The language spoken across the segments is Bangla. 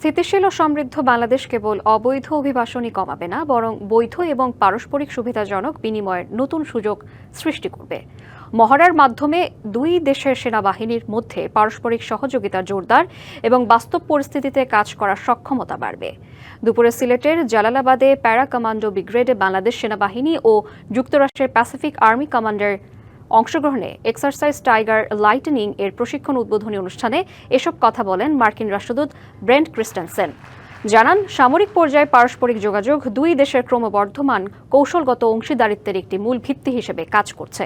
স্থিতিশীল ও সমৃদ্ধ বাংলাদেশ কেবল অবৈধ অভিবাসনই কমাবে না, বরং বৈধ এবং পারস্পরিক সুবিধাজনক বিনিময়ের নতুন সুযোগ সৃষ্টি করবে। মহড়ার মাধ্যমে দুই দেশের সেনাবাহিনীর মধ্যে পারস্পরিক সহযোগিতা জোরদার এবং বাস্তব পরিস্থিতিতে কাজ করার সক্ষমতা বাড়বে। দুপুরে সিলেটের জালালাবাদে প্যারা কমান্ডো ব্রিগেডে বাংলাদেশ সেনাবাহিনী ও যুক্তরাষ্ট্রের প্যাসিফিক আর্মি কমান্ডের অংশগ্রহণে এক্সারসাইজ টাইগার লাইটনিং এর প্রশিক্ষণ উদ্বোধনী অনুষ্ঠানে এসব কথা বলেন মার্কিন রাষ্ট্রদূত ব্রেন্ট ক্রিস্টেনসেন। জানান, সামরিক পর্যায়ে পারস্পরিক যোগাযোগ দুই দেশের ক্রমবর্ধমান কৌশলগত অংশীদারিত্বের একটি মূল ভিত্তি হিসেবে কাজ করছে।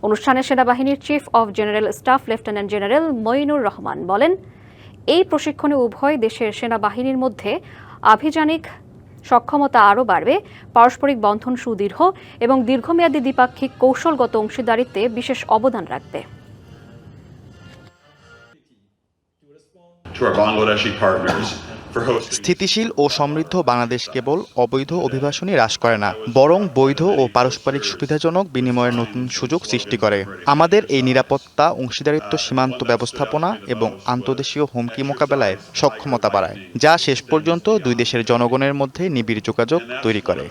অনুষ্ঠানে সেনাবাহিনীর chief of general staff lieutenant general Moinur Rahman বলেন, এই প্রশিক্ষণে উভয় দেশের সেনাবাহিনীর মধ্যে আভিযানিক সক্ষমতা আরও বাড়বে, পারস্পরিক বন্ধন সুদৃঢ় এবং দীর্ঘমেয়াদী দ্বিপাক্ষিক কৌশলগত অংশীদারিত্বে বিশেষ অবদান রাখবে। স্থিতিশীল ও সমৃদ্ধ বাংলাদেশ কেবল অবৈধ অভিবাসনই হ্রাস করে না, বরং বৈধ ও পারস্পরিক সুবিধাজনক বিনিময়ের নতুন সুযোগ সৃষ্টি করে। আমাদের এই নিরাপত্তা, অংশীদারিত্ব, সীমান্ত ব্যবস্থাপনা এবং আন্তর্দেশীয় হুমকি মোকাবেলায় সক্ষমতা বাড়ায়, যা শেষ পর্যন্ত দুই দেশের জনগণের মধ্যে নিবিড় যোগাযোগ তৈরি করে।